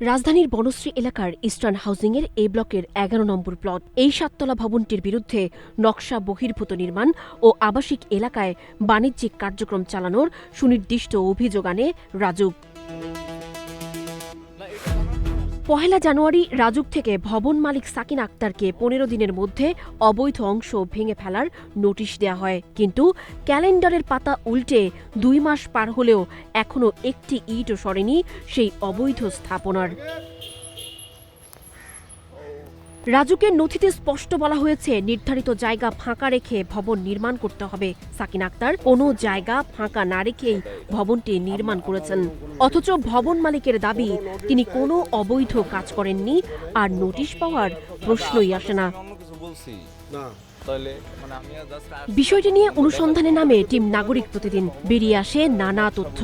রাজধানীর বনশ্রী এলাকার ইস্টার্ন হাউজিংয়ের এ ব্লকের ১১ নম্বর প্লট। এই ৭তলা ভবনটির বিরুদ্ধে নকশা বহির্ভূত নির্মাণ ও আবাসিক এলাকায় বাণিজ্যিক কার্যক্রম চালানোর সুনির্দিষ্ট অভিযোগ আনে রাজুক। পহেলা জানুয়ারি রাজুক থেকে ভবন মালিক সাকিন আক্তারকে ১৫ দিনের মধ্যে অবৈধ অংশ ভেঙে ফেলার নোটিশ দেয়া হয়, কিন্তু ক্যালেন্ডারের পাতা উল্টে ২ মাস পার হলেও এখনও একটি ইটও সরেনি সেই অবৈধ স্থাপনার। রাজুকের নথিতে স্পষ্ট বলা হয়েছে নির্ধারিত জায়গা ফাঁকা রেখে ভবন নির্মাণ করতে হবে। সাকিন আক্তার কোনো জায়গা ফাঁকা না রেখেই ভবনটি নির্মাণ করেছেন, অথচ ভবন মালিকের দাবি তিনি কোনো অবৈধ কাজ করেননি, আর নোটিশ পাওয়ার প্রশ্নই আসে না। বিষয়টি নিয়ে অনুসন্ধানে নামে টিম নাগরিক প্রতিদিন। বেরিয়ে আসে নানা তথ্য।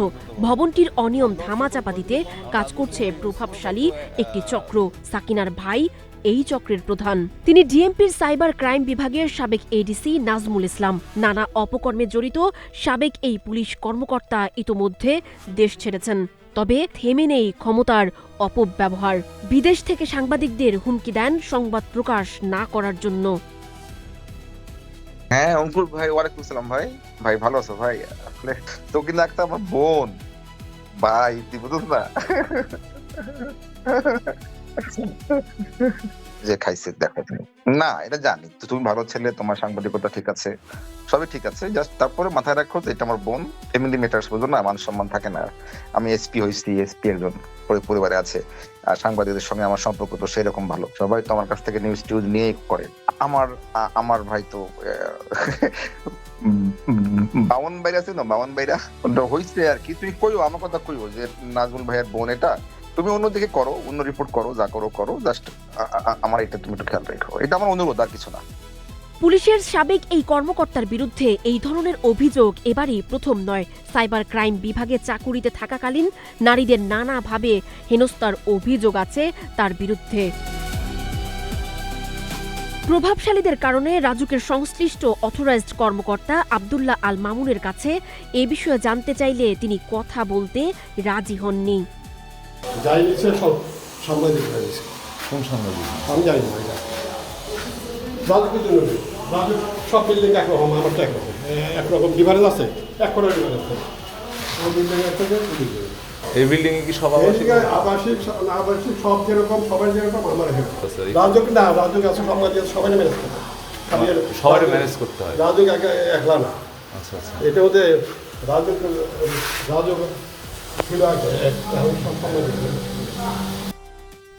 ভবনটির অনিয়ম ধামাচাপা দিতে কাজ করছে প্রভাবশালী একটি চক্র। সাকিনার ভাই এই চক্রের প্রধান। তিনি ডিএমপির সাইবার ক্রাইম বিভাগের সাবেক এডিসি নাজমুল ইসলাম। নানা অপকর্মে জড়িত সাবেক এই পুলিশ কর্মকর্তা ইতোমধ্যে দেশ ছেড়েছেন। তবে থেমে নেই ক্ষমতার অপব্যবহার। বিদেশ থেকে সাংবাদিকদের হুমকি দেন সংবাদ প্রকাশ না করার জন্য। হ্যাঁ অঙ্কুর ভাই, ওয়ালাইকুম আসসালাম ভাই। ভাই ভালো আছো ভাই? আসলে তো কিন্তু একটা আমার বোন ভাই, তুই বুঝছ না যে খাইছে। দেখো না, এটা জানি তো, তুমি ভালো ছেলে, তোমার সাংবাদিকতা ঠিক আছে, সবই ঠিক আছে। জাস্ট তারপরে মাথায় রাখো যে এটা আমার বোন। ফ্যামিলি ম্যাটার্স, বুঝো না, মান সম্মান থাকে না। আমি এসপি হয়েছি, এসপি একজন পরিবারে আছে, আর সাংবাদিকদের সঙ্গে আমার সম্পর্ক তো সেরকম ভালো। সবাই তো আমার কাছ থেকে নিউজ টিউজ নিয়ে করে। আমার ভাই তো বামন বাইরা আছে না, বামন বাইরা হয়েছে আর কি। তুমি কইও, আমার কথা কইও যে নাজমুল ভাইয়ের বোন এটা, তুমি অন্যদিকে করো, অন্য রিপোর্ট করো, যা করো করো, জাস্ট আমার এটা তুমি একটু খেয়াল রাখো, এটা আমার অনুরোধ, আর কিছু না। পুলিশের সাবেক এই কর্মকর্তার বিরুদ্ধে এই ধরনের অভিযোগ এবারই প্রথম নয়। সাইবার ক্রাইম বিভাগে চাকুরিতে থাকাকালীন নারীদের নানাভাবে হেনস্থার অভিযোগ আছে তার বিরুদ্ধে। প্রভাবশালীদের কারণে রাজুকের সংশ্লিষ্ট অথরাইজড কর্মকর্তা আব্দুল্লাহ আল মামুনের কাছে এ বিষয়ে জানতে চাইলে তিনি কথা বলতে রাজি হননি। সব বিল্ডিং একরকম, আমার তো একরকম ডিফারেন্স আছে, এক করে ডিফারেন্স আছে। এই বিল্ডিং এ কি সব আবাসিক? আবাসিক সব যেরকম, সবাই যেরকম আমার রাজুক না, রাজুক আছে সবাই ম্যানেজ করতে হয়, সবাই ম্যানেজ করতে হয়, রাজুক একলা না। আচ্ছা আচ্ছা, এটা হচ্ছে রাজুক ছিল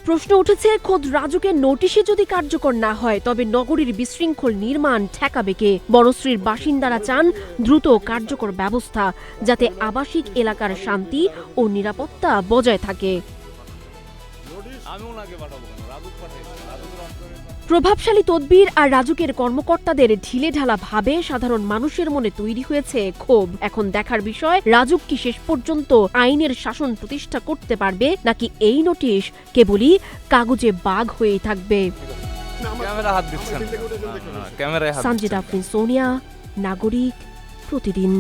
প্রশ্ন উঠেছে, খোদ রাজুকের নোটিশে যদি কার্যকর না হয় তবে নগরীর বিশৃঙ্খল নির্মাণ ঠেকাবে কে? বনশ্রীর বাসিন্দারা চান দ্রুত কার্যকর ব্যবস্থা, যাতে আবাসিক এলাকার শান্তি ও নিরাপত্তা বজায় থাকে। প্রভাবশালী তদবির আর রাজুকের কর্মকর্তাদের ঢিলেঢালা ভাবে সাধারণ মানুষের মনে তৈরি হয়েছে ক্ষোভ। এখন দেখার বিষয়, রাজুক কি শেষ পর্যন্ত আইনের শাসন প্রতিষ্ঠা করতে পারবে, নাকি এই নোটিশ কেবলই কাগজে বাঘ হয়েই থাকবে। সঞ্জিদা আফরিন, সোনিয়া, নাগরিক প্রতিদিন।